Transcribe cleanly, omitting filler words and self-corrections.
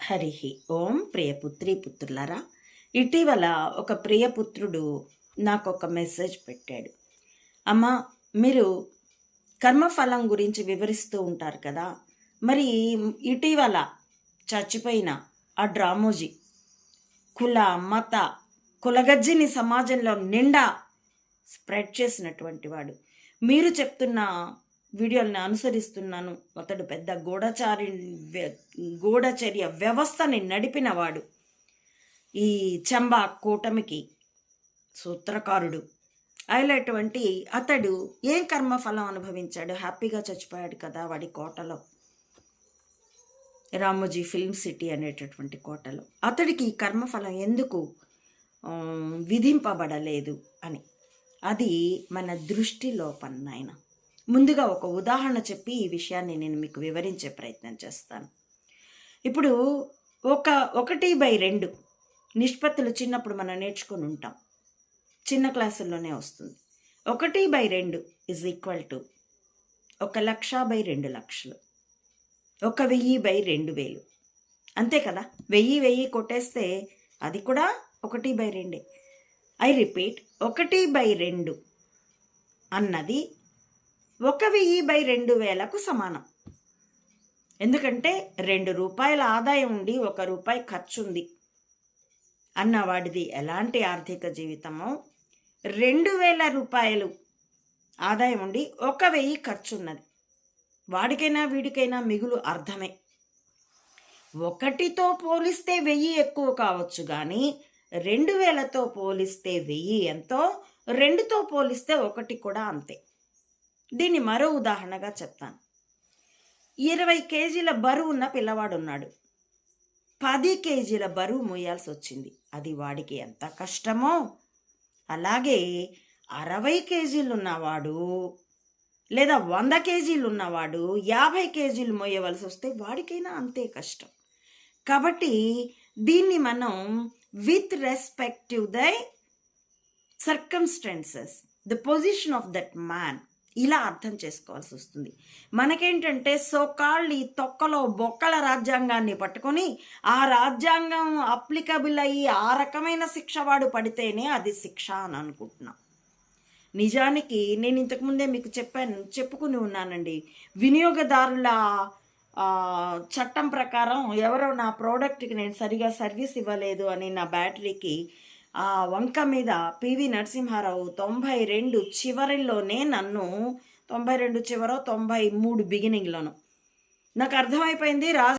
హరి ఓం ప్రియపుత్రి పుత్రులారా, ఇటీవల ఒక ప్రియపుత్రుడు నాకు ఒక మెసేజ్ పెట్టాడు. అమ్మ, మీరు కర్మఫలం గురించి వివరిస్తూ ఉంటారు కదా, మరి ఇటీవల చచ్చిపోయిన ఆ డ్రామోజీ కుల మత కులగజ్జిని సమాజంలో నిండా స్ప్రెడ్ చేసినటువంటి వాడు. మీరు చెప్తున్న వీడియోలను అనుసరిస్తున్నాను. అతడు పెద్ద గూఢచర్య వ్యవస్థని నడిపినవాడు. ఈ చంబా కూటమికి సూత్రకారుడు అయినటువంటి అతడు ఏం కర్మఫలం అనుభవించాడు? హ్యాపీగా చచ్చిపోయాడు కదా వాడి కోటలో, రామోజీ ఫిల్మ్ సిటీ అనేటటువంటి కోటలో. అతడికి ఈ కర్మఫలం ఎందుకు విధింపబడలేదు అని, అది మన దృష్టి లోపం నాయన. ముందుగా ఒక ఉదాహరణ చెప్పి ఈ విషయాన్ని నేను మీకు వివరించే ప్రయత్నం చేస్తాను. ఇప్పుడు 1/2 నిష్పత్తులు చిన్నప్పుడు మనం నేర్చుకొని ఉంటాం, చిన్న క్లాసుల్లోనే వస్తుంది. 1/2 ఈజ్ ఈక్వల్ టు 1,00,000/2,00,000, 1,000/2,000. అంతే కదా, 1000 కొట్టేస్తే అది కూడా 1/2. ఐ రిపీట్, 1/2 అన్నది 1,000/2,000కు సమానం. ఎందుకంటే 2 రూపాయల ఆదాయం ఉండి 1 రూపాయి ఖర్చు ఉంది అన్నవాడిది ఎలాంటి ఆర్థిక జీవితమో, 2,000 రూపాయలు ఆదాయం ఉండి 1,000 ఖర్చు ఉన్నది, వాడికైనా వీడికైనా మిగులు అర్థమే. 1తో పోలిస్తే 1000 ఎక్కువ కావచ్చు, కానీ 2,000తో పోలిస్తే 1000 ఎంతో, 2తో పోలిస్తే 1 కూడా అంతే. దీన్ని మరో ఉదాహరణగా చెప్తాను. 20 కేజీల బరువు ఉన్న పిల్లవాడున్నాడు. 10 కేజీల బరువు మోయాల్సి వచ్చింది. అది వాడికి ఎంత కష్టమో, అలాగే 60 కేజీలు ఉన్నవాడు లేదా 100 కేజీలు ఉన్నవాడు 50 కేజీలు మోయవలసి వస్తే వాడికైనా అంతే కష్టం. కాబట్టి దీన్ని మనం with respective the circumstances, the position of that man, ఇలా అర్థం చేసుకోవాల్సి వస్తుంది. మనకేంటంటే సోకాళ్ళు ఈ తొక్కలో బొక్కల రాజ్యాంగాన్ని పట్టుకొని ఆ రాజ్యాంగం అప్లికబుల్ అయ్యి ఆ రకమైన శిక్ష వాడు పడితేనే అది శిక్ష అని అనుకుంటున్నాం. నిజానికి నేను ఇంతకుముందే మీకు చెప్పుకుని ఉన్నానండి, వినియోగదారుల చట్టం ప్రకారం ఎవరో నా ప్రోడక్ట్కి నేను సరిగా సర్వీస్ ఇవ్వలేదు అని నా బ్యాటరీకి ఆ వంక మీద పివి నరసింహారావు 92 చివరిలోనే నన్ను 92 చివరో 93 బిగినింగ్లోనూ నాకు అర్థమైపోయింది